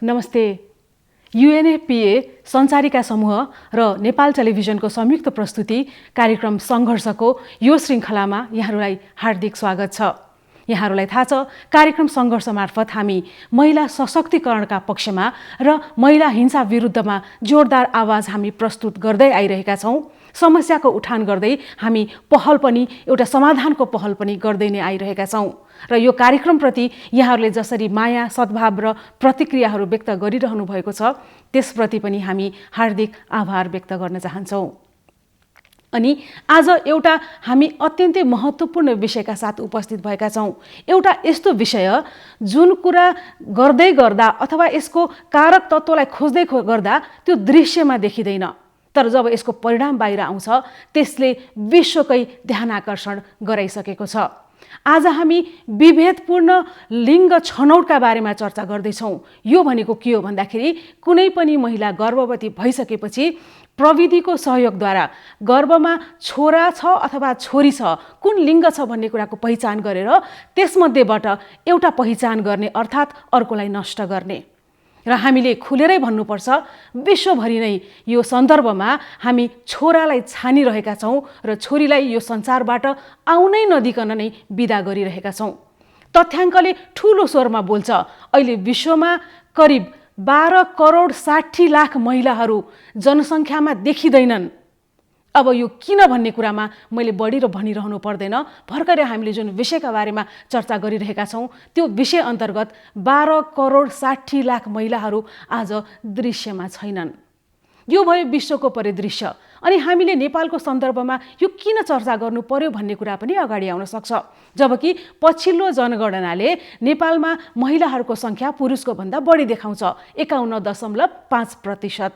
नमस्ते। UNFPA सञ्चारिका समूह र नेपाल टेलिभिजनको संयुक्त प्रस्तुति कार्यक्रम सङ्घर्षको यो श्रृङ्खलामा यहाँहरूलाई हार्दिक स्वागत छ। यहाँहरूलाई थाहा छ, कार्यक्रम सङ्घर्ष मार्फत हामी महिला सशक्तिकरणका पक्षमा र महिला हिंसा विरुद्धमा जोरदार आवाज हामी प्रस्तुत गर्दै आइरहेका छौँ। समस्याको उठान गर्दै हामी पहल पनि एउटा समाधानको पहल पनि गर्दै नै आइरहेका छौँ र यो कार्यक्रमप्रति यहाँहरूले जसरी माया, सद्भाव र प्रतिक्रियाहरू व्यक्त गरिरहनु भएको छ, त्यसप्रति पनि हामी हार्दिक आभार व्यक्त गर्न चाहन्छौँ। अनि आज एउटा हामी अत्यन्तै महत्त्वपूर्ण विषयका साथ उपस्थित भएका छौँ। एउटा यस्तो विषय जुन कुरा गर्दै गर्दा अथवा यसको कारक तत्त्वलाई खोज्दै गर्दा त्यो दृश्यमा देखिँदैन, तर जब यसको परिणाम बाहिर आउँछ त्यसले विश्वकै ध्यान आकर्षण गराइसकेको छ। आज हामी विभेदपूर्ण लिङ्ग छनौटका बारेमा चर्चा गर्दैछौँ। यो भनेको के हो भन्दाखेरि कुनै पनि महिला गर्भवती भइसकेपछि प्रविधिको सहयोगद्वारा गर्भमा छोरा छ अथवा छोरी छ, कुन लिङ्ग छ भन्ने कुराको पहिचान गरेर त्यसमध्येबाट एउटा पहिचान गर्ने अर्थात् अर्कोलाई नष्ट गर्ने। र हामीले खुलेरै भन्नुपर्छ, विश्वभरि नै यो सन्दर्भमा हामी छोरालाई छानिरहेका छौँ र छोरीलाई यो संसारबाट आउनै नदिकन नै बिदा गरिरहेका छौँ। तथ्याङ्कले ठुलो स्वरमा बोल्छ। अहिले विश्वमा करिब 12 करोड 60 लाख महिलाहरू जनसङ्ख्यामा देखिँदैनन्। अब यो किन भन्ने कुरामा मैले बढी र भनिरहनु पर्दैन। भर्खरै हामीले जुन विषयका बारेमा चर्चा गरिरहेका छौँ त्यो विषय अन्तर्गत 12 करोड 60 लाख महिलाहरू आज दृश्यमा छैनन्। यो भयो विश्वको परिदृश्य। अनि हामीले नेपालको सन्दर्भमा यो किन चर्चा गर्नु पर्यो भन्ने कुरा पनि अगाडि आउन सक्छ। जबकि पछिल्लो जनगणनाले नेपालमा महिलाहरूको सङ्ख्या पुरुषको भन्दा बढी देखाउँछ, 51.5%।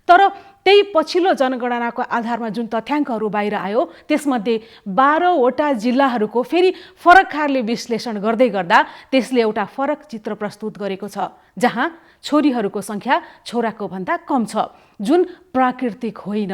तर त्यही पछिल्लो जनगणनाको आधारमा जुन तथ्याङ्कहरू बाहिर आयो त्यसमध्ये 12 वटा जिल्लाहरूको फेरि फरक खारले विश्लेषण गर्दै गर्दा त्यसले एउटा फरक चित्र प्रस्तुत गरेको छ, जहाँ छोरीहरूको सङ्ख्या छोराको भन्दा कम छ, जुन प्राकृतिक होइन।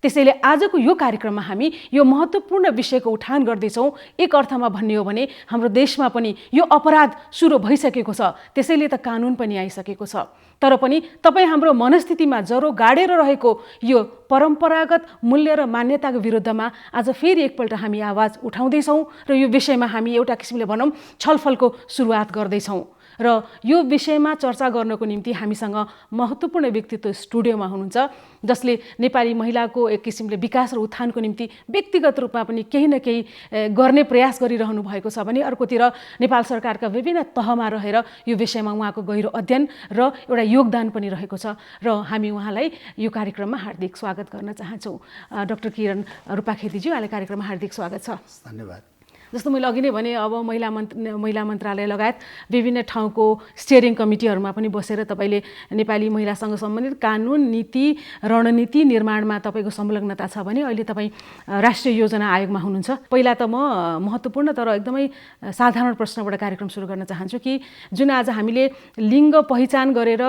त्यसैले आजको यो कार्यक्रममा हामी यो महत्त्वपूर्ण विषयको उठान गर्दैछौँ। एक अर्थमा भन्ने हो भने हाम्रो देशमा पनि यो अपराध सुरु भइसकेको छ, त्यसैले त कानुन पनि आइसकेको छ। तर पनि तपाईँ हाम्रो मनस्थितिमा जरो गाडेर रहेको यो परम्परागत मूल्य र मान्यताको विरुद्धमा आज फेरि एकपल्ट हामी आवाज उठाउँदैछौँ र यो विषयमा हामी एउटा किसिमले भनौँ छलफलको सुरुवात गर्दैछौँ। र यो विषयमा चर्चा गर्नको निम्ति हामीसँग महत्त्वपूर्ण व्यक्तित्व स्टुडियोमा हुनुहुन्छ, जसले नेपाली महिलाको एक किसिमले विकास र उत्थानको निम्ति व्यक्तिगत रूपमा पनि केही न केही गर्ने प्रयास गरिरहनु भएको छ भने अर्कोतिर नेपाल सरकारका विभिन्न तहमा रहेर यो विषयमा उहाँको गहिरो अध्ययन र एउटा योगदान पनि रहेको छ र हामी उहाँलाई यो कार्यक्रममा हार्दिक स्वागत गर्न चाहन्छौँ। डाक्टर किरण रूपाखेतीज्यू, यहाँलाई कार्यक्रममा हार्दिक स्वागत छ। धन्यवाद। जस्तो मैले अघि नै भने, अब महिला मन्त्रालय लगायत विभिन्न ठाउँको स्टियरिङ कमिटीहरूमा पनि बसेर तपाईँले नेपाली महिलासँग सम्बन्धित कानुन, नीति, रणनीति निर्माणमा तपाईँको संलग्नता छ भने अहिले तपाईँ राष्ट्रिय योजना आयोगमा हुनुहुन्छ। पहिला त म महत्त्वपूर्ण तर एकदमै साधारण प्रश्नबाट कार्यक्रम सुरु गर्न चाहन्छु कि जुन आज हामीले लिङ्ग पहिचान गरेर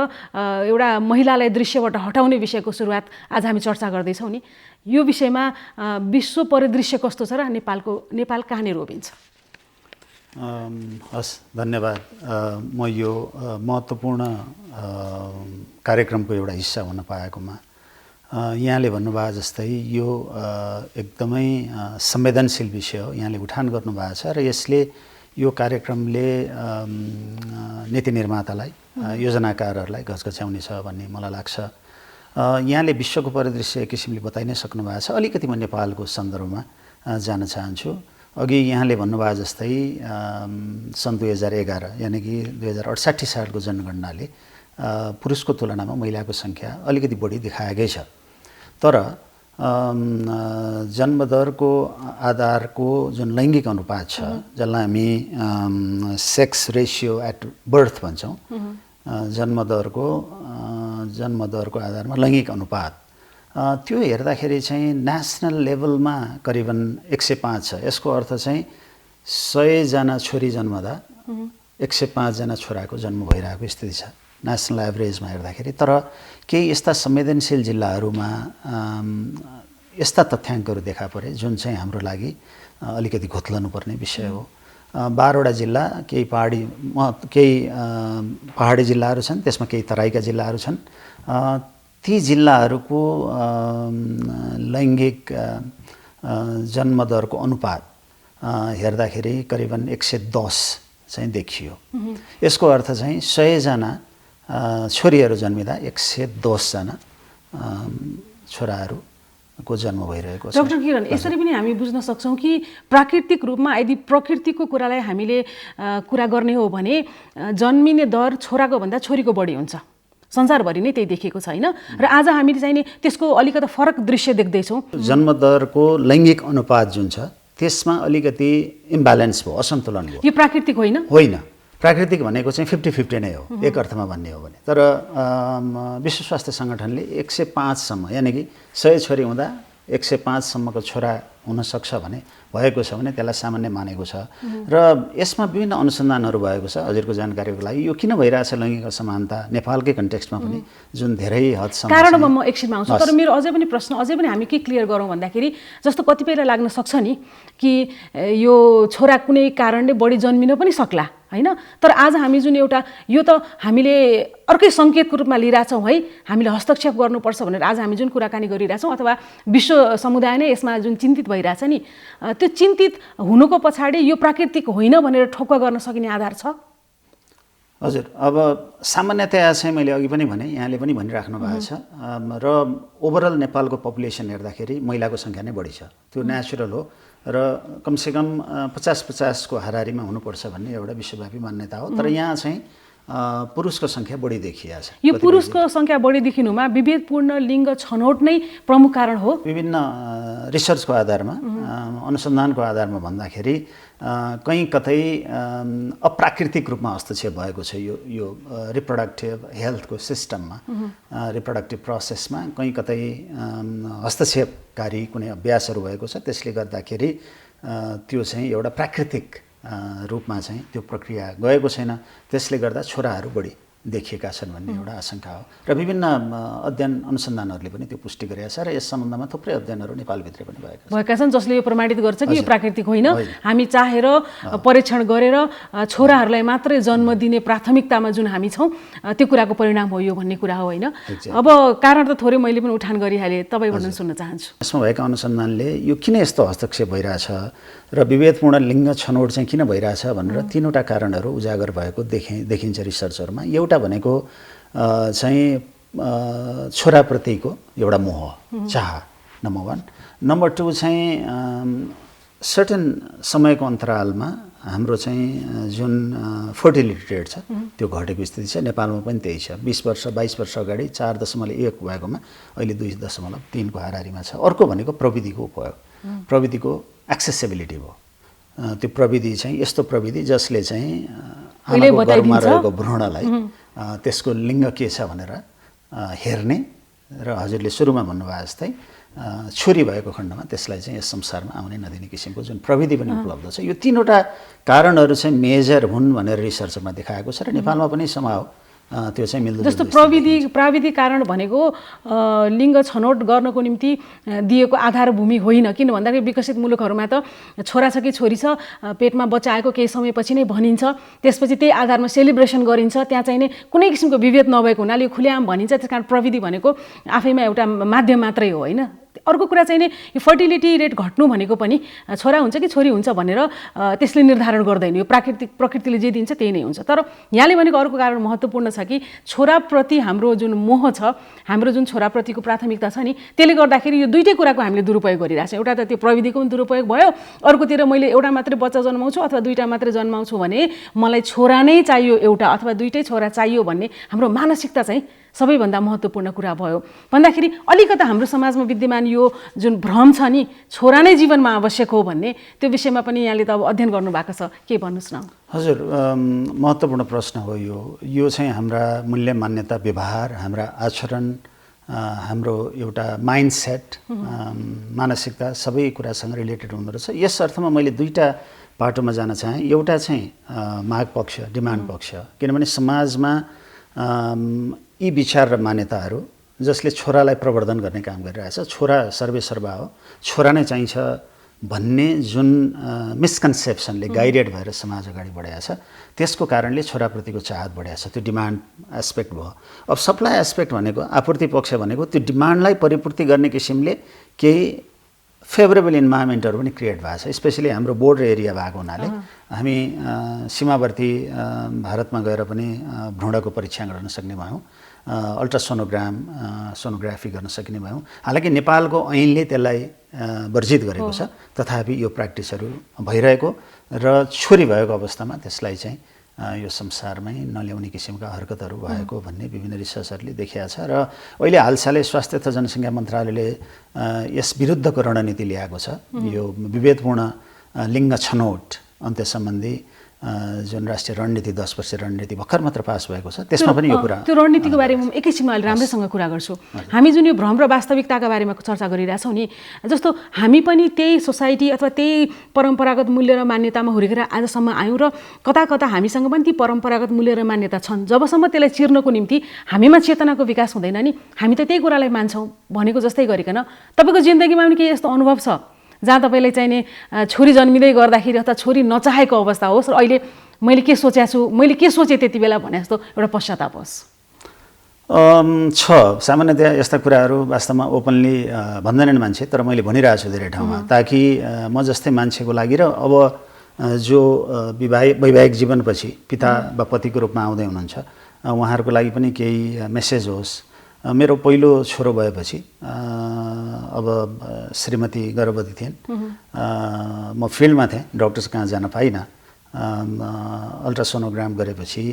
एउटा महिलालाई दृश्यबाट हटाउने विषयको सुरुवात आज हामी चर्चा गर्दैछौँ नि, यो विषयमा विश्व परिदृश्य कस्तो छ र नेपाल कहाँनिर रोबिन्छ? हस्, धन्यवाद। म यो महत्त्वपूर्ण कार्यक्रमको एउटा हिस्सा हुन पाएकोमा यहाँले भन्नुभयो जस्तै यो एकदमै संवेदनशील विषय हो, यहाँले उठान गर्नुभएको छ र यसले यो कार्यक्रमले नीति निर्मातालाई, योजनाकारहरूलाई घचघच्याउने छ भन्ने मलाई लाग्छ। यहाँले विश्वको परिदृश्य एक किसिमले बताइ नै सक्नु भएको छ। अलिकति म नेपालको सन्दर्भमा जान चाहन्छु। अघि यहाँले भन्नुभयो जस्तै सन् 2011 यानि कि 2068 सालको जनगणनाले पुरुषको तुलनामा महिलाको सङ्ख्या अलिकति बढी देखाएकै छ। तर जन्मदरको आधारको जुन लैङ्गिक अनुपात छ, जसलाई हामी सेक्स रेसियो एट बर्थ भन्छौँ, जन्मदरको आधारमा लैङ्गिक अनुपात, त्यो हेर्दाखेरि चाहिँ नेसनल लेभलमा करिबन 105 छ। यसको अर्थ चाहिँ 100 जना छोरी जन्मदा 105 जना छोराको जन्म भइरहेको स्थिति छ नेसनल एभरेजमा हेर्दाखेरि। तर केही यस्ता संवेदनशील जिल्लाहरूमा यस्ता तथ्याङ्कहरू देखा परे जुन चाहिँ हाम्रो लागि अलिकति घोत्लनुपर्ने विषय हो। 12वटा जिल्ला, केही पहाडी जिल्लाहरू छन्, त्यसमा केही तराईका जिल्लाहरू छन्। ती जिल्लाहरूको लैङ्गिक जन्मदरको अनुपात हेर्दाखेरि करिबन 110 चाहिँ देखियो। यसको अर्थ चाहिँ 100 जना छोरीहरू जन्मिँदा 110 जना छोराहरूको जन्म भइरहेको छ। डाक्टर किरण, यसरी पनि हामी बुझ्न सक्छौँ कि प्राकृतिक रूपमा यदि प्रकृतिको कुरालाई हामीले कुरा गर्ने हो भने जन्मिने दर छोराको भन्दा छोरीको बढी हुन्छ। संसारभरि नै त्यही देखिएको छ, होइन? र आज हामीले चाहिँ त्यसको अलिकति फरक दृश्य देख्दैछौँ। जन्मदरको लैङ्गिक अनुपात जुन छ त्यसमा अलिकति इम्ब्यालेन्स भयो, असन्तुलन भयो। यो प्राकृतिक होइन? होइन, प्राकृतिक भनेको चाहिँ 50-50 नै हो, एक अर्थमा भन्ने हो भने। तर विश्व स्वास्थ्य सङ्गठनले 105 सम्म, यानि कि 100 छोरी हुँदा 105 सम्मको छोरा हुनसक्छ भने भएको छ भने त्यसलाई सामान्य मानेको छ। र यसमा विभिन्न अनुसन्धानहरू भएको छ। हजुरको जानकारीको लागि यो किन भइरहेछ लैङ्गिक असमानता नेपालकै कन्टेक्स्टमा पनि, जुन धेरै हदसम्म कारणमा म एकछिनमा आउँछु। तर मेरो अझै पनि प्रश्न, अझै पनि हामी के क्लियर गरौँ भन्दाखेरि जस्तो कतिपयलाई लाग्न सक्छ नि कि यो छोरा कुनै कारणले बढी जन्मिन पनि सक्ला, होइन? तर आज हामी जुन एउटा यो त हामीले अर्कै सङ्केतको रूपमा लिइरहेछौँ है, हामीले हस्तक्षेप गर्नुपर्छ भनेर आज हामी जुन कुराकानी गरिरहेछौँ अथवा विश्व समुदाय नै यसमा जुन चिन्तित भइरहेछ नि, त्यो चिन्तित हुनुको पछाडि यो प्राकृतिक होइन भनेर ठोक्का गर्न सकिने आधार छ? हजुर, अब सामान्यतया चाहिँ मैले अघि पनि भने, यहाँले पनि भनिराख्नु भएको छ, र ओभरअल नेपालको पपुलेसन हेर्दाखेरि महिलाको सङ्ख्या नै बढी छ। त्यो नेचुरल हो र कमसेकम 50-50 को हाराहारीमा हुनुपर्छ भन्ने एउटा विश्वव्यापी मान्यता हो। तर यहाँ चाहिँ पुरुषको सङ्ख्या बढी देखिएको छ। यो पुरुषको सङ्ख्या बढी देखिनुमा विभेदपूर्ण लिङ्ग छनौट नै प्रमुख कारण हो। विभिन्न रिसर्चको आधारमा, अनुसन्धानको आधारमा भन्दाखेरि कहीँ कतै अप्राकृतिक रूपमा हस्तक्षेप भएको छ यो रिप्रोडक्टिभ हेल्थको सिस्टममा, रिप्रोडक्टिभ प्रोसेसमा कहीँ कतै हस्तक्षेपकारी कुनै अभ्यासहरू भएको छ। त्यसले गर्दाखेरि त्यो चाहिँ एउटा प्राकृतिक रूपमा चाहिँ त्यो प्रक्रिया गएको छैन। त्यसले गर्दा छोराहरू बढी देखिएका छन् भन्ने एउटा आशंका हो। र विभिन्न अध्ययन अनुसन्धानहरूले पनि त्यो पुष्टि गरेका छ र यस सम्बन्धमा थुप्रै अध्ययनहरू नेपालभित्र पनि भएका छन् जसले यो प्रमाणित गर्छ कि यो प्राकृतिक होइन। हामी चाहेर परीक्षण गरेर छोराहरूलाई मात्रै जन्म दिने प्राथमिकतामा जुन हामी छौँ त्यो कुराको परिणाम हो यो भन्ने कुरा हो, होइन? अब कारण त थोरै मैले पनि उठान गरिहालेँ, तपाईँबाट सुन्न चाहन्छु। यसमा भएका अनुसन्धानले यो किन यस्तो हस्तक्षेप भइरहेछ र विभेदपूर्ण लिङ्ग छनौट चाहिँ किन भइरहेछ भनेर तीनवटा कारणहरू उजागर भएको देखिन्छ रिसर्चहरूमा। एउटा भनेको चाहिँ छोराप्रतिको एउटा मोह, चाह, नम्बर 1। नम्बर 2 चाहिँ सर्टेन समयको अन्तरालमा हाम्रो चाहिँ जुन फर्टिलिटी रेट छ त्यो घटेको स्थिति छ। नेपालमा पनि त्यही छ। 20 वर्ष 22 वर्ष अगाडि 4.1 भएकोमा अहिले 2.3 को हाराहारीमा छ। अर्को भनेको प्रविधिको उपयोग, प्रविधिको एक्सेसिबिलिटी भयो। त्यो प्रविधि चाहिँ यस्तो प्रविधि जसले चाहिँ आमाको गर्भमा रहेको भ्रूणलाई त्यसको लिङ्ग के छ भनेर हेर्ने र हजुरले सुरुमा भन्नुभयो जस्तै छोरी भएको खण्डमा त्यसलाई चाहिँ यस संसारमा आउनै नदिने किसिमको जुन प्रविधि पनि उपलब्ध छ। यो तीनवटा कारणहरू चाहिँ मेजर हुन् भनेर रिसर्चमा देखाएको छ र नेपालमा पनि समाव त्यो चाहिँ मिल्दो। जस्तो प्राविधिक कारण भनेको लिङ्ग छनौट गर्नको निम्ति दिएको आधारभूमि होइन। किन भन्दाखेरि विकसित मुलुकहरूमा त छोरा छ कि छोरी छ पेटमा बच्चा आएको केही समयपछि नै भनिन्छ, त्यसपछि त्यही आधारमा सेलिब्रेसन गरिन्छ। त्यहाँ चाहिँ नै कुनै किसिमको विभेद नभएको हुनाले यो खुलेआम भनिन्छ। त्यस कारण प्रविधि भनेको आफैमा एउटा माध्यम मात्रै हो, होइन? अर्को कुरा चाहिँ नि यो फर्टिलिटी रेट घट्नु भनेको पनि छोरा हुन्छ कि छोरी हुन्छ भनेर त्यसले निर्धारण गर्दैन। यो प्रकृतिले जे दिन्छ त्यही नै हुन्छ। तर यहाँले भनेको अर्को कारण महत्त्वपूर्ण छ कि छोराप्रति हाम्रो जुन मोह छ, हाम्रो जुन छोराप्रतिको प्राथमिकता छ नि, त्यसले गर्दाखेरि यो दुईटै कुराको हामीले दुरुपयोग गरिरहेको छ। एउटा त त्यो प्रविधिको पनि दुरुपयोग भयो, अर्कोतिर मैले एउटा मात्रै बच्चा जन्माउँछु अथवा दुईटा मात्रै जन्माउँछु भने मलाई छोरा नै चाहियो एउटा अथवा दुईटै छोरा चाहियो भन्ने हाम्रो मानसिकता चाहिँ सबैभन्दा महत्त्वपूर्ण कुरा भयो। भन्दाखेरि अलिकता हाम्रो समाजमा विद्यमान यो जुन भ्रम छ नि छोरा नै जीवनमा आवश्यक हो भन्ने, त्यो विषयमा पनि यहाँले त अब अध्ययन गर्नुभएको छ, के भन्नुहोस् न? हजुर, महत्त्वपूर्ण प्रश्न हो यो चाहिँ हाम्रा मूल्य मान्यता व्यवहार, हाम्रा आचरण, हाम्रो एउटा माइन्डसेट, मानसिकता सबै कुरासँग रिलेटेड हुँदो रहेछ। यस अर्थमा मैले दुईटा बाटोमा जान चाहेँ। एउटा चाहिँ माग पक्ष, डिमान्ड पक्ष, किनभने समाजमा यी विचार र मान्यताहरू जसले छोरालाई प्रवर्धन गर्ने काम गरिरहेछ। छोरा सर्वेसर्वा हो, छोरा नै चाहिन्छ भन्ने जुन मिसकन्सेप्सनले गाइडेड भएर समाज अगाडि बढाएको छ, त्यसको कारणले छोराप्रतिको चाहत बढाएको छ। त्यो डिमान्ड एस्पेक्ट भयो। अब सप्लाई एस्पेक्ट भनेको, आपूर्ति पक्ष भनेको त्यो डिमान्डलाई परिपूर्ति गर्ने किसिमले केही फेभरेबल इन्भाइरोमेन्टहरू पनि क्रिएट भएको छ। स्पेसली हाम्रो बोर्डर एरिया भएको हुनाले हामी सीमावर्ती भारतमा गएर पनि भ्रूणको परीक्षण गर्न सक्ने भयौँ, सोनोग्राफी गर्न सकिने भयौँ। हालाकि नेपालको ऐनले त्यसलाई वर्जित गरेको छ, तथापि यो प्र्याक्टिसहरू भइरहेको र छोरी भएको अवस्थामा त्यसलाई चाहिँ यो संसारमै नल्याउने किसिमका हरकतहरू भएको भन्ने विभिन्न रिसर्चहरूले देखिएको छ। र अहिले हालसालै स्वास्थ्य तथा जनसङ्ख्या मन्त्रालयले यस विरुद्धको रणनीति ल्याएको छ। यो विभेदपूर्ण लिङ्ग छनौट अन्त्य सम्बन्धी जुन राष्ट्रिय रणनीति 10 वर्ष रणनीति भर्खर मात्र पास भएको छ, त्यसमा पनि यो कुरा, त्यो रणनीतिको बारेमा एकैछिनमा अहिले राम्रैसँग कुरा गर्छु। हामी जुन यो भ्रम र वास्तविकताका बारेमा चर्चा गरिरहेछौँ नि, जस्तो हामी पनि त्यही सोसाइटी अथवा त्यही परम्परागत मूल्य र मान्यतामा हुर्केर आजसम्म आयौँ र कता कता हामीसँग पनि ती परम्परागत मूल्य र मान्यता छन्। जबसम्म त्यसलाई चिर्नको निम्ति हामीमा चेतनाको विकास हुँदैन नि, हामी त त्यही कुरालाई मान्छौँ भनेको जस्तै गरिकन तपाईँको जिन्दगीमा पनि केही यस्तो अनुभव छ जहाँ तपाईँले चाहिने छोरी जन्मिँदै गर्दाखेरि अथवा छोरी नचाहेको अवस्था होस् र अहिले मैले के सोचेको छु, मैले के सोचेँ त्यति बेला भने जस्तो एउटा पश्चाताप होस्? छ। सामान्यतया यस्ता कुराहरू वास्तवमा ओपनली भन्दैनन् मान्छे, तर मैले भनिरहेको छु धेरै ठाउँमा, ताकि म जस्तै मान्छेको लागि र अब जो वैवाहिक जीवनपछि पिता वा पतिको रूपमा आउँदै हुनुहुन्छ उहाँहरूको लागि पनि केही मेसेज होस्। मेरो पहिलो छोरो भएपछि अब श्रीमती गर्भवती थिइन्, म फिल्डमा थिएँ, डक्टर्स कहाँ जान पाइनँ। अल्ट्रासोनोग्राम गरेपछि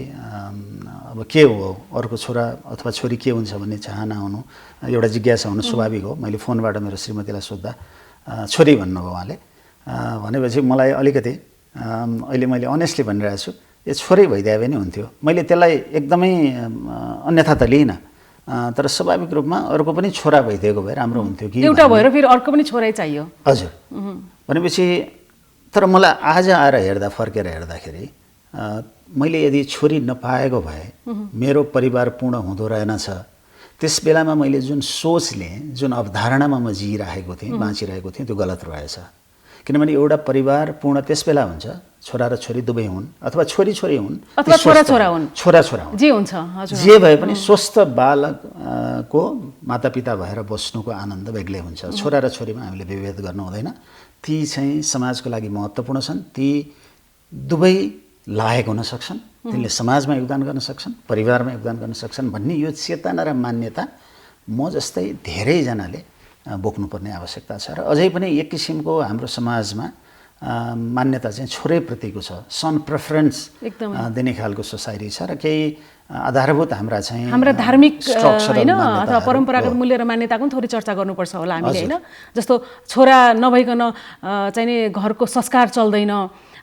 अब के हो, अर्को छोरा अथवा छोरी के हुन्छ भन्ने चाहना हुनु, एउटा जिज्ञासा हुनु स्वाभाविक हो। मैले फोनबाट मेरो श्रीमतीलाई सोद्धा छोरी भन्नुभयो उहाँले। भनेपछि मलाई अलिकति अहिले मैले अनेस्टली भनिरहेको छु, यो छोरै भइदिए पनि हुन्थ्यो। मैले त्यसलाई एकदमै अन्यथा त लिइनँ, तर स्वाभाविक रूपमा अर्को पनि छोरा भइदिएको भए राम्रो हुन्थ्यो कि, एउटा भएर फेरि अर्को पनि छोरै चाहियो। हजुर। भनेपछि तर मलाई आज आएर हेर्दा, फर्केर हेर्दाखेरि मैले यदि छोरी नपाएको भए मेरो परिवार पूर्ण हुँदो रहेनछ। त्यस बेलामा मैले जुन सोच लिएँ, जुन अवधारणामा म जिइरहेको थिएँ, बाँचिरहेको थिएँ, त्यो गलत रहेछ। किनभने एउटा परिवार पूर्ण त्यस बेला हुन्छ छोरा र छोरी दुवै हुन्, अथवा छोरी छोरी हुन् अथवा छोरा छोरा हुन्, छोरा छोरा हुन्, जे हुन्छ, जे भए पनि स्वस्थ बालकको मातापिता भएर बस्नुको आनन्द बेग्लै हुन्छ। छोरा र छोरीमा हामीले विभेद गर्नु हुँदैन। ती चाहिँ समाजको लागि महत्त्वपूर्ण छन्, ती दुवै लायक हुन सक्छन्, तिनले समाजमा योगदान गर्न सक्छन्, परिवारमा योगदान गर्न सक्छन् भन्ने यो चेतना र मान्यता म जस्तै धेरैजनाले बोक्नुपर्ने आवश्यकता छ। र अझै पनि एक किसिमको हाम्रो समाजमा मान्यता चाहिँ छोरैप्रतिको छ, सन प्रेफरेन्स दिने खालको सोसाइटी छ। र केही आधारभूत हाम्रा धार्मिक होइन अथवा परम्परागत मूल्य र मान्यताको पनि थोरै चर्चा गर्नुपर्छ होला हामीले, होइन? जस्तो छोरा नभइकन चाहिने घरको संस्कार चल्दैन,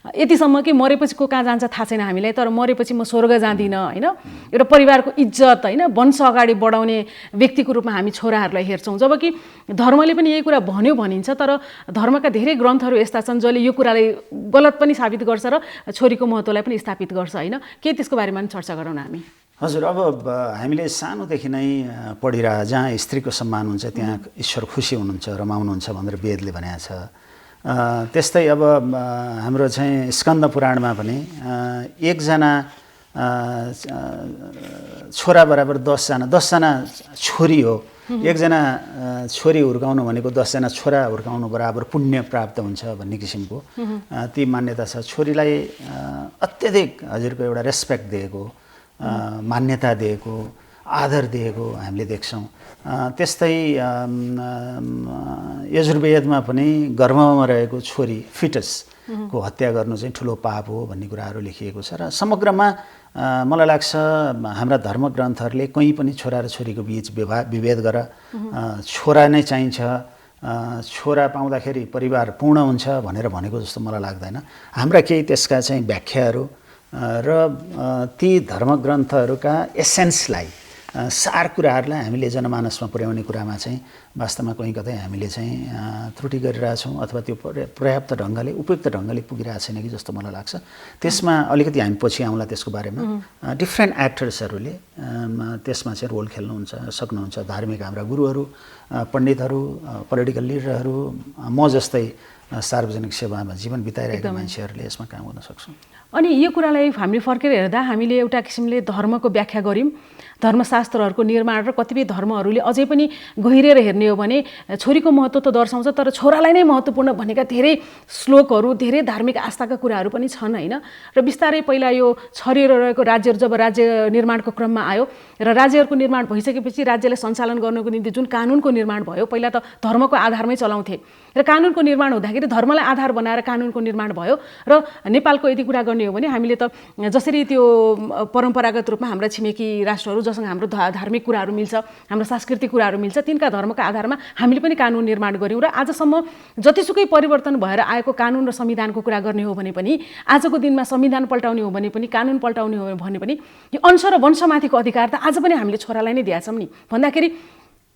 यतिसम्म कि मरेपछि को कहाँ जान्छ थाहा छैन हामीलाई, तर मरेपछि म स्वर्ग जाँदिनँ, होइन? एउटा परिवारको इज्जत, होइन, वंश अगाडि बढाउने व्यक्तिको रूपमा हामी छोराहरूलाई हेर्छौँ। जबकि धर्मले पनि यही कुरा भन्यो भनिन्छ, तर धर्मका धेरै ग्रन्थहरू यस्ता छन् जसले यो कुरालाई गलत पनि साबित गर्छ र छोरीको महत्त्वलाई पनि स्थापित गर्छ, होइन? के त्यसको बारेमा पनि चर्चा गरौँ न हामी? हजुर। अब हामीले सानोदेखि नै पढिरह, जहाँ स्त्रीको सम्मान हुन्छ त्यहाँ ईश्वर खुसी हुनुहुन्छ, रमाउनुहुन्छ भनेर वेदले भनेको छ। त्यस्तै अब हाम्रो चाहिँ स्कन्द पुराणमा पनि एकजना छोरा बराबर 10जना छोरी हो, एकजना छोरी हुर्काउनु भनेको 10जना छोरा हुर्काउनु बराबर पुण्य प्राप्त हुन्छ भन्ने किसिमको ती मान्यता छ। छोरीलाई अत्यधिक हजुरको एउटा रेस्पेक्ट दिएको, मान्यता दिएको, आदर दिएको हामीले देख्छौँ। त्यस्तै यजुर्वेदमा पनि गर्भमा रहेको छोरी फिटसको हत्या गर्नु चाहिँ ठुलो पाप हो भन्ने कुराहरू लेखिएको छ। र समग्रमा मलाई लाग्छ हाम्रा धर्मग्रन्थहरूले कहीँ पनि छोरा र छोरीको बीच विभेद गर, छोरा नै चाहिन्छ, छोरा पाउँदाखेरि परिवार पूर्ण हुन्छ भनेर भनेको जस्तो मलाई लाग्दैन। हाम्रा केही त्यसका चाहिँ व्याख्याहरू र ती धर्मग्रन्थहरूका एसेन्सलाई, सार कुराहरूलाई हामीले जनमानसमा पुर्याउने कुरामा चाहिँ वास्तवमा कहीँ कतै हामीले चाहिँ त्रुटि गरिरहेछौँ, अथवा त्यो पर्याप्त ढङ्गले, उपयुक्त ढङ्गले पुगिरहेको छैन कि जस्तो मलाई लाग्छ। त्यसमा अलिकति हामी पछि आउँला त्यसको बारेमा। डिफ्रेन्ट एक्टर्सहरूले त्यसमा चाहिँ रोल खेल्नुहुन्छ सक्नुहुन्छ। धार्मिक हाम्रा गुरुहरू, पण्डितहरू, पोलिटिकल लिडरहरू, म जस्तै सार्वजनिक सेवामा जीवन बिताइरहेका मान्छेहरूले यसमा काम गर्न सक्छौँ। अनि यो कुरालाई हामीले फर्केर हेर्दा हामीले एउटा किसिमले धर्मको व्याख्या गऱ्यौँ, धर्मशास्त्रहरूको निर्माण र कतिपय धर्महरूले अझै पनि गहिरेर हेर्ने हो भने छोरीको महत्त्व त दर्शाउँछ, तर छोरालाई नै महत्त्वपूर्ण भनेका धेरै श्लोकहरू, धेरै धार्मिक आस्थाका कुराहरू पनि छन् होइन। र बिस्तारै पहिला यो छरिएर रहेको राज्यहरू जब राज्य निर्माणको क्रममा आयो र राज्यहरूको निर्माण भइसकेपछि राज्यलाई सञ्चालन गर्नको निम्ति जुन कानुनको निर्माण भयो, पहिला त धर्मको आधारमै चलाउँथे र कानुनको निर्माण हुँदाखेरि धर्मलाई आधार बनाएर कानुनको निर्माण भयो। र नेपालको यदि कुरा गर्ने हो भने हामीले त जसरी त्यो परम्परागत रूपमा हाम्रा छिमेकी राष्ट्रहरू जसँग हाम्रो धार्मिक कुराहरू मिल्छ, हाम्रो सांस्कृतिक कुराहरू मिल्छ, तिनका धर्मका आधारमा हामीले पनि कानुन निर्माण गऱ्यौँ र आजसम्म जतिसुकै परिवर्तन भएर आएको कानुन र संविधानको कुरा गर्ने हो भने पनि, आजको दिनमा संविधान पल्टाउने हो भने पनि, कानुन पल्टाउने हो भने पनि यो अंश र वंशमाथिको अधिकार त आज पनि हामीले छोरालाई नै दिएछौँ नि भन्दाखेरि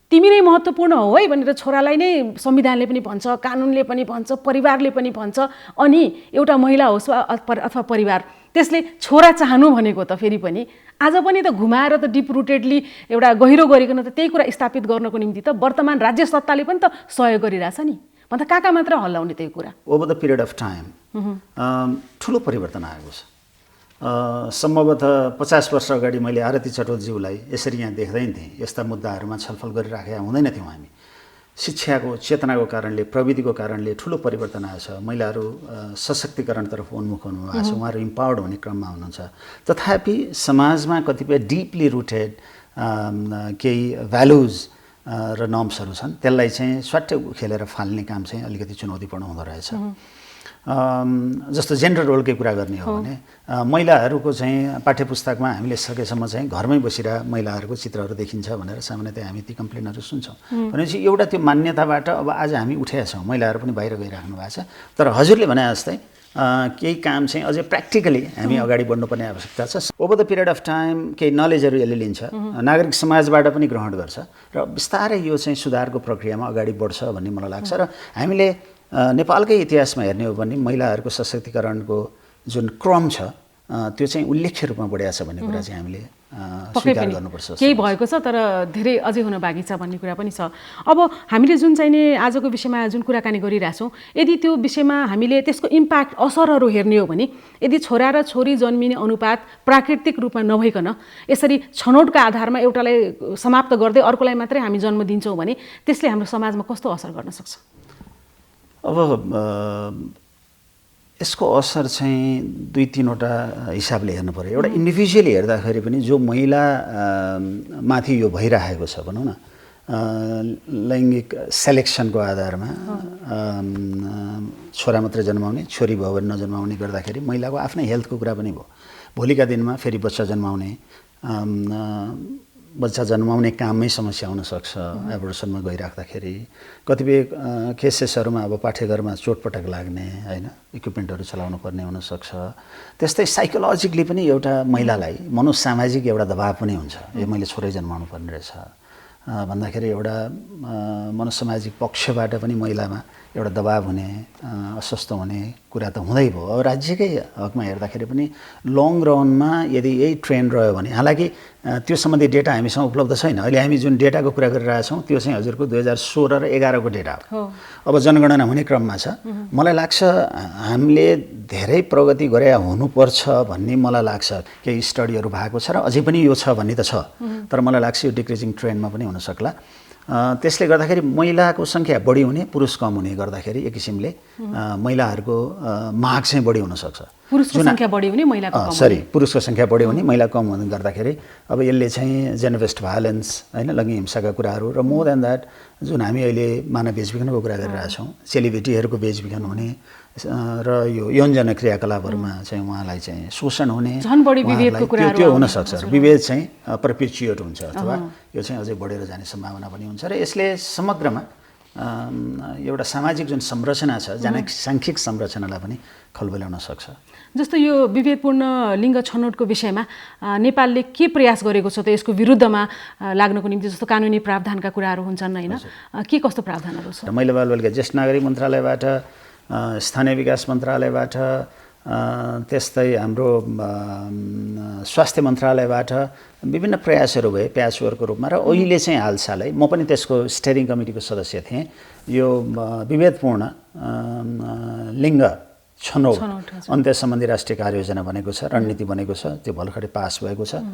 तिमी नै महत्त्वपूर्ण हो है भनेर छोरालाई नै संविधानले पनि भन्छ, कानुनले पनि भन्छ, परिवारले पनि भन्छ। अनि एउटा महिला होस् अथवा परिवार, त्यसले छोरा चाहनु भनेको त फेरि पनि आज पनि त घुमाएर त डिप रुटेडली एउटा गहिरो गरिकन त त्यही कुरा स्थापित गर्नको निम्ति त वर्तमान राज्य सत्ताले पनि त सहयोग गरिरहेछ नि भन्दा कहाँ मात्र हल्लाउने त्यही कुरा। Over the period of time ठुलो परिवर्तन आएको छ। सम्भवतः 50 वर्ष अगाडि मैले आरती चटोलज्यूलाई यसरी यहाँ देख्दैन थिएँ, यस्ता मुद्दाहरूमा छलफल गरिराखेका हुँदैन थियौँ हामी। शिक्षाको चेतनाको कारणले, प्रविधिको कारणले ठुलो परिवर्तन आएछ। महिलाहरू सशक्तिकरणतर्फ उन्मुख हुनुभएको छ, उहाँहरू इम्पावर्ड हुने क्रममा हुनुहुन्छ। तथापि समाजमा कतिपय डिपली रुटेड केही भ्यालुज र नर्म्सहरू छन्, त्यसलाई चाहिँ स्वाट्टै खेलेर फाल्ने काम चाहिँ अलिकति चुनौतीपूर्ण हुँदो रहेछ। जस्तो जेन्डर रोलकै कुरा गर्ने हो भने महिलाहरूको चाहिँ पाठ्यपुस्तकमा हामीले सकेसम्म चाहिँ घरमै बसिरह महिलाहरूको चित्रहरू देखिन्छ भनेर सामान्यतया हामी ती कम्प्लेनहरू सुन्छौँ। भनेपछि एउटा त्यो मान्यताबाट अब आज हामी उठेका छौँ, महिलाहरू पनि बाहिर गइराख्नु भएको छ। तर हजुरले भने जस्तै केही काम चाहिँ अझै प्र्याक्टिकली हामी अगाडि बढ्नुपर्ने आवश्यकता छ। Over the period of time केही नलेजहरू यसले लिन्छ, नागरिक समाजबाट पनि ग्रहण गर्छ र बिस्तारै यो चाहिँ सुधारको प्रक्रियामा अगाडि बढ्छ भन्ने मलाई लाग्छ। र हामीले नेपालकै इतिहासमा हेर्ने हो भने महिलाहरूको सशक्तिकरणको जुन क्रम छ त्यो चाहिँ उल्लेख्य रूपमा बढेको छ भन्ने कुरा चाहिँ हामीले स्वीकार गर्नुपर्छ। केही भएको छ तर धेरै अझै हुन बाँकी छ भन्ने कुरा पनि छ। अब हामीले जुन चाहिँ नि आजको विषयमा जुन कुराकानी गरिरहेछौँ, यदि त्यो विषयमा हामीले त्यसको इम्प्याक्ट असरहरू हेर्ने हो भने यदि छोरा र छोरी जन्मिने अनुपात प्राकृतिक रूपमा नभइकन यसरी छनौटका आधारमा एउटालाई समाप्त गर्दै अर्कोलाई मात्रै हामी जन्म दिन्छौँ भने त्यसले हाम्रो समाजमा कस्तो असर गर्न सक्छ? अब यसको असर चाहिँ दुई तीनवटा हिसाबले हेर्नु पर्यो। एउटा इन्डिभिजुअली हेर्दाखेरि पनि जो महिला माथि यो भइरहेको छ भनौँ न, लैङ्गिक सेलेक्सनको आधारमा छोरा मात्रै जन्माउने, छोरी भयो भने नजन्माउने गर्दाखेरि महिलाको आफ्नै हेल्थको कुरा पनि भयो। भोलिका दिनमा फेरि बच्चा जन्माउने, बच्चा जन्माउने काममै समस्या हुनसक्छ एबोर्सनमा गइराख्दाखेरि। कतिपय केसेसहरूमा अब पाठ्यघरमा चोटपटक लाग्ने होइन, इक्विपमेन्टहरू चलाउनु पर्ने हुनसक्छ। त्यस्तै साइकोलोजिकली पनि एउटा महिलालाई मनोसामाजिक एउटा दबाव पनि हुन्छ, ए मैले छोरै जन्माउनु पर्ने रहेछ भन्दाखेरि एउटा मनोसामाजिक पक्षबाट पनि महिलामा एउटा दबाव हुने, अस्वस्थ हुने कुरा त हुँदै भयो। अब राज्यकै हकमा हेर्दाखेरि पनि लङ रनमा यदि यही ट्रेन्ड रह्यो भने, हालाकि त्यो सम्बन्धी डेटा हामीसँग उपलब्ध छैन। अहिले हामी जुन डेटाको कुरा गरिरहेछौँ त्यो चाहिँ हजुरको 2016 र 11 को डेटा हो। अब जनगणना हुने क्रममा छ। मलाई लाग्छ हामीले धेरै प्रगति गरे हुनुपर्छ भन्ने मलाई लाग्छ। केही स्टडीहरू भएको छ र अझै पनि यो छ भन्ने त छ, तर मलाई लाग्छ यो डिक्रिजिङ ट्रेन्डमा पनि हुनसक्ला। त्यसले गर्दाखेरि महिलाको सङ्ख्या बढी हुने, पुरुष कम हुने गर्दाखेरि एक किसिमले महिलाहरूको माग चाहिँ बढी हुनसक्छ। पुरुषको सङ्ख्या बढी हुने, महिलाको कम हुने। पुरुषको सङ्ख्या बढी हुने, महिला कम हुने गर्दाखेरि अब यसले चाहिँ जेन्डर बेस्ड भायोलेन्स होइन, लैङ्गिक हिंसाका कुराहरू र मोर देन द्याट जुन हामी अहिले मानव बेचबिखनको कुरा गरिरहेछौँ, चेलीबेटीहरूको बेचबिखन हुने र यो यौनजन्य क्रियाकलापहरूमा चाहिँ उहाँलाई चाहिँ शोषण हुने, झन् बढी विभेदको कुराहरू त्यो हुनसक्छ। विभेद चाहिँ पर्पेचुएट हुन्छ अथवा यो चाहिँ अझै बढेर जाने सम्भावना पनि हुन्छ। र यसले समग्रमा एउटा सामाजिक जुन संरचना छ, सांख्यिक संरचनालाई पनि खलबल्याउन सक्छ। जस्तो यो विभेदपूर्ण लिङ्ग छनौटको विषयमा नेपालले के प्रयास गरेको छ त यसको विरुद्धमा लाग्नको निम्ति? जस्तो कानुनी प्रावधानका कुराहरू हुन्छन् होइन, के कस्तो प्रावधानहरू छ? महिला बालबालिका ज्येष्ठ नागरिक मन्त्रालयबाट, स्थानीय विकास मन्त्रालयबाट, त्यस्तै हाम्रो स्वास्थ्य मन्त्रालयबाट विभिन्न प्रयासहरू भए प्याचवर्कको रूपमा र अहिले चाहिँ हालसालै म पनि त्यसको स्टेयरिङ कमिटीको सदस्य थिएँ। यो विभेदपूर्ण लिङ्ग छनौट अन्त्य सम्बन्धी राष्ट्रिय कार्ययोजना बनेको छ, रणनीति बनेको छ, त्यो भर्खरै पास भएको छ।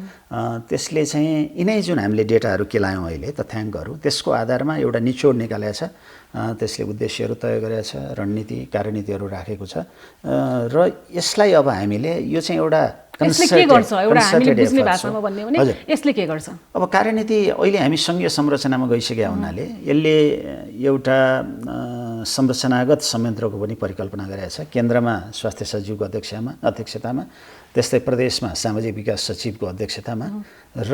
त्यसले चाहिँ यिनै जुन हामीले डेटाहरू केलायौँ अहिले तथ्याङ्कहरू, त्यसको आधारमा एउटा निचोड निकालेको छ। त्यसले उद्देश्यहरू तय गरेको छ, रणनीति कार्यनीतिहरू राखेको छ र यसलाई अब हामीले यो चाहिँ एउटा यसले के गर्छ एउटा हामीले बुझ्ने भाषामा भन्ने हो भने यसले के गर्छ? अब कार्यनीति अहिले हामी सङ्घीय संरचनामा गइसकेका हुनाले यसले एउटा संरचनागत संयन्त्रको पनि परिकल्पना गरेको छ। केन्द्रमा स्वास्थ्य सचिवको अध्यक्षतामा, त्यस्तै प्रदेशमा सामाजिक विकास सचिवको अध्यक्षतामा र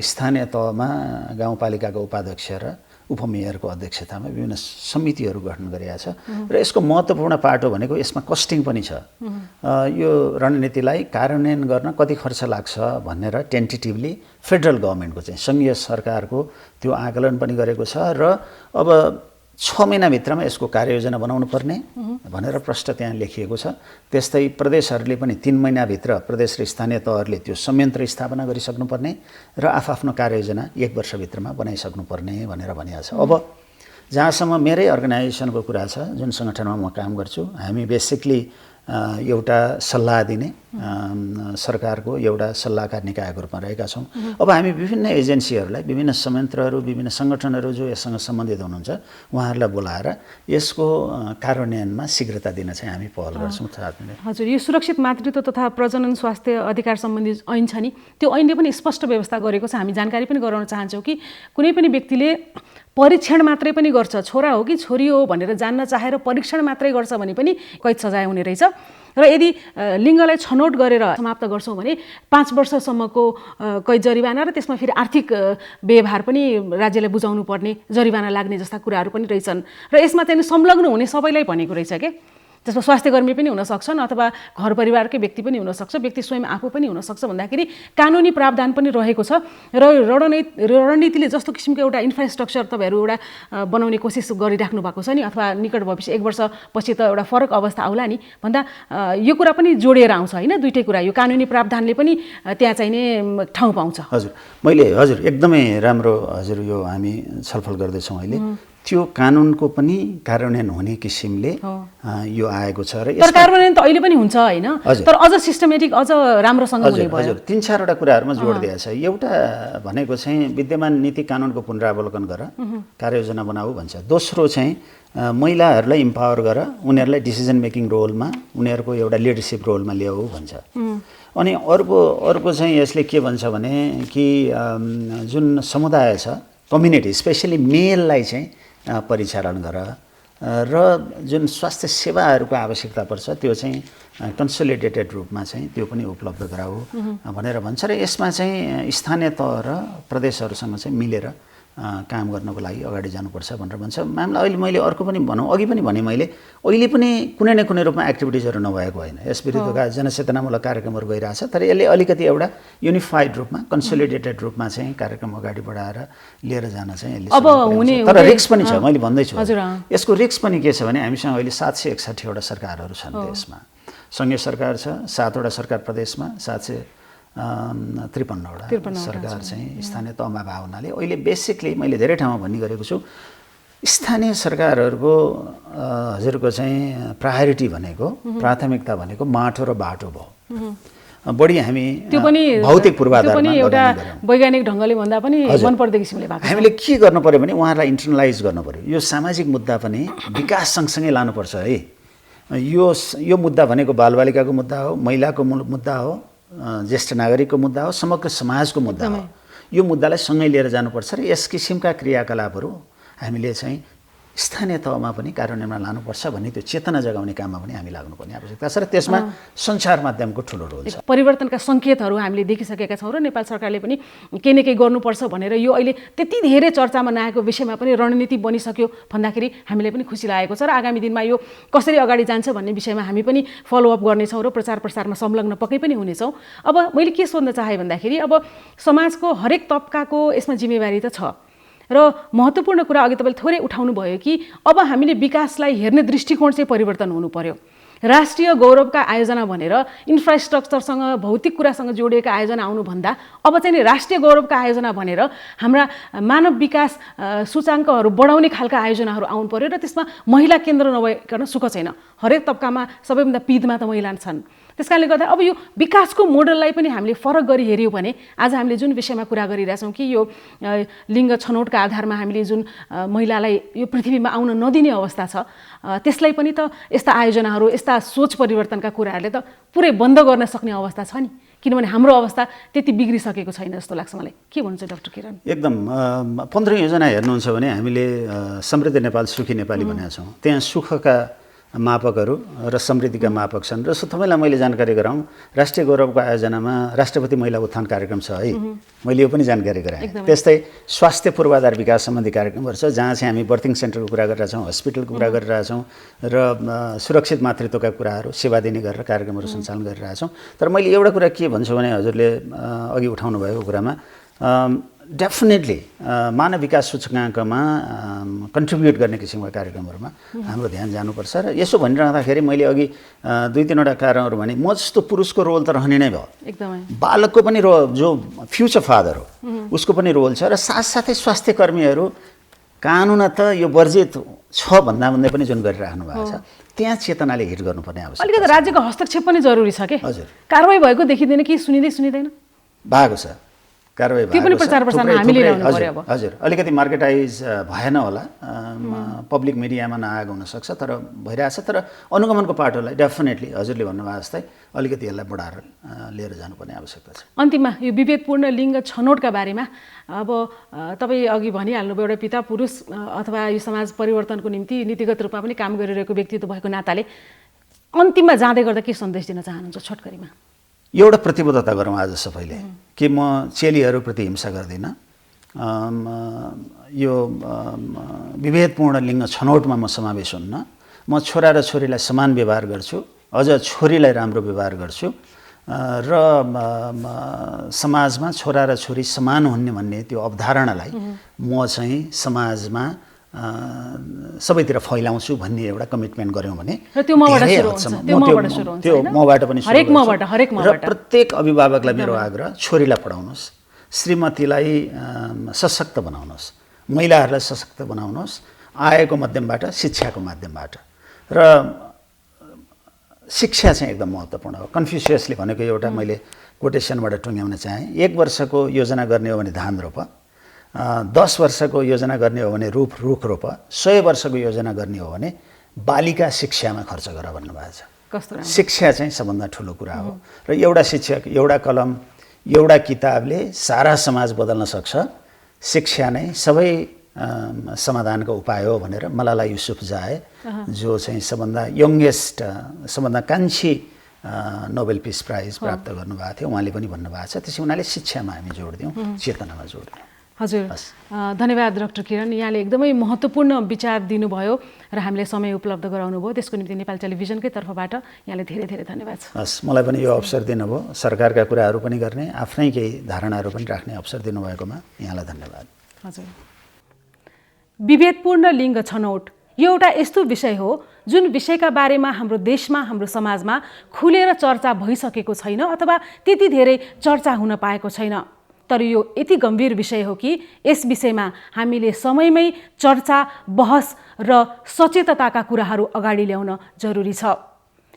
स्थानीय तहमा गाउँपालिकाको उपाध्यक्ष र उपमेयरको अध्यक्षतामा विभिन्न समितिहरू गठन गरिएको छ। र यसको महत्त्वपूर्ण पाटो भनेको यसमा कस्टिङ पनि छ। यो रणनीतिलाई कार्यान्वयन गर्न कति खर्च लाग्छ भनेर टेन्टेटिभली फेडरल गभर्मेन्टको चाहिँ सङ्घीय सरकारको त्यो आकलन पनि गरेको छ र अब 6 महिनाभित्रमा यसको कार्ययोजना बनाउनु पर्ने भनेर प्रष्ट त्यहाँ लेखिएको छ। त्यस्तै प्रदेशहरूले पनि 3 महिनाभित्र प्रदेश र स्थानीय तहहरूले त्यो संयन्त्र स्थापना गरिसक्नुपर्ने र आफ्नो कार्ययोजना 1 वर्षभित्रमा बनाइसक्नुपर्ने भनेर भनिएको छ। अब जहाँसम्म मेरै अर्गनाइजेसनको कुरा छ, जुन सङ्गठनमा म काम गर्छु, हामी बेसिकली एउटा सल्लाह दिने सरकारको एउटा सल्लाहकार निकायको रूपमा रहेका छौँ। अब हामी विभिन्न एजेन्सीहरूलाई, विभिन्न संयन्त्रहरू, विभिन्न सङ्गठनहरू जो यससँग सम्बन्धित हुनुहुन्छ उहाँहरूलाई बोलाएर यसको कार्यान्वयनमा शीघ्रता दिन चाहिँ हामी पहल गर्छौँ। हजुर, यो सुरक्षित मातृत्व तथा प्रजनन स्वास्थ्य अधिकार सम्बन्धी ऐन छ नि, त्यो ऐनले पनि स्पष्ट व्यवस्था गरेको छ। हामी जानकारी पनि गराउन चाहन्छौँ कि कुनै पनि व्यक्तिले परीक्षण मात्रै पनि गर्छ, छोरा हो कि छोरी हो भनेर जान्न चाहेर परीक्षण मात्रै गर्छ भने पनि कैद सजाय हुने रहेछ। र यदि लिङ्गलाई छनौट गरेर समाप्त गर्छौँ भने 5 वर्षसम्मको कैद जरिवाना र त्यसमा फेरि आर्थिक व्यवहार पनि राज्यलाई बुझाउनु पर्ने, जरिवाना लाग्ने जस्ता कुराहरू पनि रहेछन्। र यसमा चाहिँ संलग्न हुने सबैलाई भनेको रहेछ के, त्यसमा स्वास्थ्यकर्मी पनि हुन सक्छन् अथवा घर परिवारकै व्यक्ति पनि हुन सक्छ, व्यक्ति स्वयं आफू पनि हुन सक्छ भन्दाखेरि कानुनी प्रावधान पनि रहेको छ। र रणनीतिले जस्तो किसिमको एउटा इन्फ्रास्ट्रक्चर तपाईँहरू एउटा बनाउने कोसिस गरिराख्नु भएको छ नि, अथवा निकट भविष्य 1 वर्षपछि त एउटा फरक अवस्था आउला नि भन्दा यो कुरा पनि जोडिएर आउँछ होइन? दुईटै कुरा, यो कानुनी प्रावधानले पनि त्यहाँ चाहिँ नि ठाउँ पाउँछ। हजुर एकदमै राम्रो हजुर, यो हामी छलफल गर्दैछौँ अहिले। त्यो कानुनको पनि कार्यान्वयन हुने किसिमले यो आएको छ र तर कार्यान्वयन त अहिले पनि हुन्छ होइन, तर अझ सिस्टमेटिक, अझ राम्रोसँग हुने भयो। हजुर, 3-4वटा कुराहरूमा जोड दिएको छ। एउटा भनेको चाहिँ विद्यमान नीति कानुनको पुनरावलोकन गर, कार्ययोजना बनाऊ भन्छ। दोस्रो चाहिँ महिलाहरूलाई इम्पावर गर, उनीहरूलाई डिसिजन मेकिङ रोलमा, उनीहरूको एउटा लिडरसिप रोलमा ल्याऊ भन्छ। अनि अर्को चाहिँ यसले के भन्छ भने कि जुन समुदाय छ, कम्युनिटी, स्पेसली मेललाई चाहिँ परिचालन गर र जुन स्वास्थ्य सेवाहरूको आवश्यकता पर्छ त्यो चाहिँ कन्सोलिडेटेड रूपमा चाहिँ त्यो पनि उपलब्ध गराऊ भनेर भन्छ। र यसमा चाहिँ स्थानीय तह र प्रदेशहरूसँग चाहिँ मिलेर काम गर्नको लागि अगाडि जानुपर्छ भनेर भन्छ। म्यामलाई अहिले मैले अर्को पनि अघि पनि भने मैले अहिले पनि कुनै न कुनै रूपमा एक्टिभिटिजहरू नभएको होइन, यस विरुद्धका जनचेतनामूलक कार्यक्रमहरू गइरहेछ। तर यसले अलिकति एउटा युनिफाइड रूपमा, कन्सोलिडेटेड रूपमा चाहिँ कार्यक्रम अगाडि बढाएर लिएर जान चाहिँ यसले अब हुने। तर रिस्क पनि छ, मैले भन्दैछु यसको रिस्क पनि के छ भने हामीसँग अहिले 761वटा सरकारहरू छन् देशमा। सङ्घीय सरकार छ 7वटा सरकार, प्रदेशमा 753वटा सरकार चाहिँ स्थानीय तहमा भएको हुनाले अहिले बेसिकली मैले धेरै ठाउँमा भन्ने गरेको छु, स्थानीय सरकारहरूको हजुरको चाहिँ प्रायोरिटी भनेको, प्राथमिकता भनेको माटो र बाटो भयो। बढी हामी त्यो पनि भौतिक पूर्वाधारमा पनि एउटा वैज्ञानिक ढङ्गले भन्दा पनि मनपर्दो किसिमले भएको छ। हामीले के गर्नु पर्यो भने उहाँहरूलाई इन्टरनलाइज गर्नु पर्यो। यो सामाजिक मुद्दा पनि विकास सँगसँगै लानुपर्छ है। यो मुद्दा भनेको बालबालिकाको मुद्दा हो, महिलाको मुद्दा हो, ज्येष्ठ नागरिकको मुद्दा हो, समग्र समाजको मुद्दा हो। यो मुद्दालाई सँगै लिएर जानुपर्छ र यस किसिमका क्रियाकलापहरू हामीले चाहिँ स्थानीय तहमा पनि कार्यान्वयनमा लानुपर्छ भन्ने त्यो चेतना जगाउने काममा पनि हामी लाग्नुपर्ने आवश्यकता छ र त्यसमा सञ्चार माध्यमको ठुलो रोल छ। परिवर्तनका सङ्केतहरू हामीले देखिसकेका छौँ र नेपाल सरकारले पनि केही न केही गर्नुपर्छ भनेर यो अहिले त्यति धेरै चर्चामा नआएको विषयमा पनि रणनीति बनिसक्यो भन्दाखेरि हामीलाई पनि खुसी लागेको छ र आगामी दिनमा यो कसरी अगाडि जान्छ भन्ने विषयमा हामी पनि फलोअप गर्नेछौँ र प्रचार प्रसारमा संलग्न पक्कै पनि हुनेछौँ। अब मैले के सोध्न चाहेँ भन्दाखेरि अब समाजको हरेक तबकाको यसमा जिम्मेवारी त छ र महत्त्वपूर्ण कुरा अघि तपाईँले थोरै उठाउनु भयो कि अब हामीले विकासलाई हेर्ने दृष्टिकोण चाहिँ परिवर्तन हुनु पर्यो राष्ट्रिय गौरवका आयोजना भनेर इन्फ्रास्ट्रक्चरसँग भौतिक कुरासँग जोडिएका आयोजना आउनुभन्दा अब चाहिँ नि राष्ट्रिय गौरवका आयोजना भनेर हाम्रा मानव विकास सूचाङ्कहरू बढाउने खालका आयोजनाहरू आउनु पर्यो र त्यसमा महिला केन्द्र नभइकन सुख छैन। हरेक तबकामा सबैभन्दा पिदमा त महिला छन्। त्यस कारणले गर्दा अब यो विकासको मोडललाई पनि हामीले फरक गरी हेऱ्यौँ भने आज हामीले जुन विषयमा कुरा गरिरहेछौँ कि यो लिङ्ग छनौटका आधारमा हामीले जुन महिलालाई यो पृथ्वीमा आउन नदिने अवस्था छ त्यसलाई पनि त यस्ता आयोजनाहरू यस्ता सोच परिवर्तनका कुराहरूले त पुरै बन्द गर्न सक्ने अवस्था छ नि, किनभने हाम्रो अवस्था त्यति बिग्रिसकेको छैन जस्तो लाग्छ मलाई। के भन्नुहुन्छ डाक्टर किरण? एकदम 15 योजना हेर्नुहुन्छ भने हामीले समृद्ध नेपाल सुखी नेपाली भनेका छौँ। त्यहाँ सुखका मापकहरू र समृद्धिका मापक छन् र तपाईँलाई मैले जानकारी गराउँ, राष्ट्रिय गौरवको आयोजनामा राष्ट्रपति महिला उत्थान कार्यक्रम छ है, मैले यो पनि जानकारी गराएँ। त्यस्तै स्वास्थ्य पूर्वाधार विकास सम्बन्धी कार्यक्रमहरू छ जहाँ चाहिँ हामी बर्थिङ सेन्टरको कुरा गरिरहेछौँ, हस्पिटलको कुरा गरिरहेछौँ र सुरक्षित मातृत्वका कुराहरू सेवा दिने गरेर कार्यक्रमहरू सञ्चालन गरिरहेछौँ। तर मैले एउटा कुरा के भन्छु भने हजुरले अघि उठाउनु भएको कुरामा डेफिनेटली मानव विकास सूचकाङ्कमा कन्ट्रिब्युट गर्ने किसिमका कार्यक्रमहरूमा हाम्रो ध्यान जानुपर्छ। र यसो भनिरहँदाखेरि मैले अघि 2-3वटा कारणहरू भने म जस्तो पुरुषको रोल त रहने नै भयो, एकदमै बालकको पनि रोल, जो फ्युचर फादर हो उसको पनि रोल छ र साथसाथै स्वास्थ्य कर्मीहरू कानुन त यो वर्जित छ भन्दै पनि जुन गरिराख्नु भएको छ त्यहाँ चेतनाले हिट गर्नुपर्ने आवश्यक। अलिकति राज्यको हस्तक्षेप पनि जरुरी छ के? हजुर, कारबाही भएको देखिँदैन कि सुनिँदैन? भएको छ कारबाही त्यो पनि प्रचार प्रसारमा हामीले ल्याउनु पर्यो अब। हजुर, अलिकति मार्केटाइज भएन होला, पब्लिक मिडियामा नआएको हुनसक्छ, तर भइरहेछ। तर अनुगमनको पाटोलाई डेफिनेटली हजुरले भन्नुभएको जस्तै अलिकति यसलाई बढाएर लिएर जानुपर्ने आवश्यकता छ। अन्तिममा यो विभेदपूर्ण लिङ्ग छनौटका बारेमा अब तपाईँ अघि भनिहाल्नुभयो एउटा पिता पुरुष अथवा यो समाज परिवर्तनको निम्ति नीतिगत रूपमा पनि काम गरिरहेको व्यक्तित्व भएको नाताले अन्तिममा जाँदै गर्दा के सन्देश दिन चाहनुहुन्छ छोटकरीमा? एउटा प्रतिबद्धता गरौँ आज सबैले कि म चेलीहरूप्रति हिंसा गर्दिनँ, यो विभेदपूर्ण लिङ्ग छनौटमा म समावेश हुन्न, म छोरा र छोरीलाई समान व्यवहार गर्छु, अझ छोरीलाई राम्रो व्यवहार गर्छु र समाजमा छोरा र छोरी समान हुने भन्ने त्यो अवधारणालाई म चाहिँ समाजमा सबैतिर फैलाउँछु भन्ने एउटा कमिटमेन्ट गऱ्यौँ भने त्यो मबाट पनि र प्रत्येक अभिभावकलाई मेरो आग्रह, छोरीलाई पढाउनुहोस्, श्रीमतीलाई सशक्त बनाउनुहोस्, महिलाहरूलाई सशक्त बनाउनुहोस् आयको माध्यमबाट, शिक्षाको माध्यमबाट। र शिक्षा चाहिँ एकदम महत्त्वपूर्ण हो। कन्फ्युसियसले भनेको एउटा मैले कोटेसनबाट टुङ्ग्याउन चाहेँ, 1 वर्षको योजना गर्ने हो भने धान रोप, 10 वर्षको योजना गर्ने हो भने रुख रोप, 100 वर्षको योजना गर्ने हो भने बालिका शिक्षामा खर्च गर भन्नुभएको छ। शिक्षा चाहिँ सबभन्दा ठुलो कुरा हो र एउटा शिक्षक, एउटा कलम, एउटा किताबले सारा समाज बदल्न सक्छ। शिक्षा नै सबै समाधानको उपाय हो भनेर मलाला युसुफजाई जो चाहिँ सबभन्दा यङ्गेस्ट, सबभन्दा कान्छी नोबेल पिस प्राइज प्राप्त गर्नुभएको थियो, उहाँले पनि भन्नुभएको छ। त्यसै हुनाले शिक्षामा हामी जोड दियौँ, चेतनामा जोड दियौँ। हजुर, धन्यवाद डाक्टर किरण, यहाँले एकदमै महत्त्वपूर्ण विचार दिनुभयो र हामीले समय उपलब्ध गराउनु भयो, त्यसको निम्ति नेपाल टेलिभिजनकै तर्फबाट यहाँले धेरै धेरै धन्यवाद छ। हस्, मलाई पनि यो अवसर दिनुभयो, सरकारका कुराहरू पनि गर्ने, आफ्नै केही धारणाहरू पनि राख्ने अवसर दिनुभएकोमा यहाँलाई धन्यवाद। हजुर, विभेदपूर्ण लिङ्ग छनौट यो एउटा यस्तो विषय हो जुन विषयका बारेमा हाम्रो देशमा, हाम्रो समाजमा खुलेर चर्चा भइसकेको छैन अथवा त्यति धेरै चर्चा हुन पाएको छैन। तर यो यति गम्भीर विषय हो कि यस विषयमा हामीले समयमै चर्चा, बहस र सचेतताका कुराहरू अगाडि ल्याउन जरुरी छ।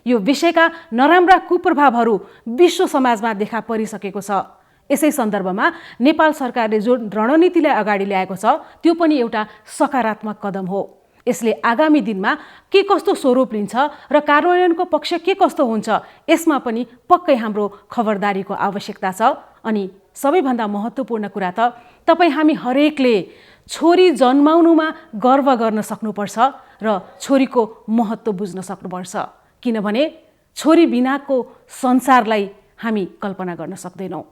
यो विषयका नराम्रा कुप्रभावहरू विश्व समाजमा देखा परिसकेको छ। यसै सन्दर्भमा नेपाल सरकारले जो रणनीतिलाई अगाडि ल्याएको छ त्यो पनि एउटा सकारात्मक कदम हो। यसले आगामी दिनमा के कस्तो स्वरूप लिन्छ र कार्यान्वयनको पक्ष के कस्तो हुन्छ यसमा पनि पक्कै हाम्रो खबरदारीको आवश्यकता छ। अनि सबैभन्दा महत्त्वपूर्ण कुरा त तपाईँ हामी हरेकले छोरी जन्माउनुमा गर्व गर्न सक्नुपर्छ र छोरीको महत्त्व बुझ्न सक्नुपर्छ, किनभने छोरी बिनाको संसारलाई हामी कल्पना गर्न सक्दैनौँ।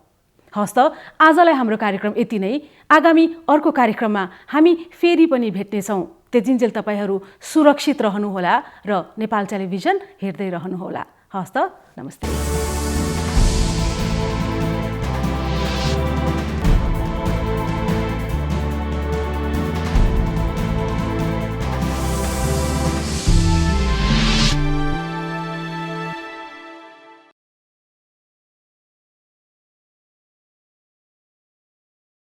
हस् त, आजलाई हाम्रो कार्यक्रम यति नै। आगामी अर्को कार्यक्रममा हामी फेरि पनि भेट्नेछौँ। त्यतिन्जेल तपाईँहरू सुरक्षित रहनुहोला र नेपाल टेलिभिजन हेर्दै रहनुहोला। हस् त, नमस्ते।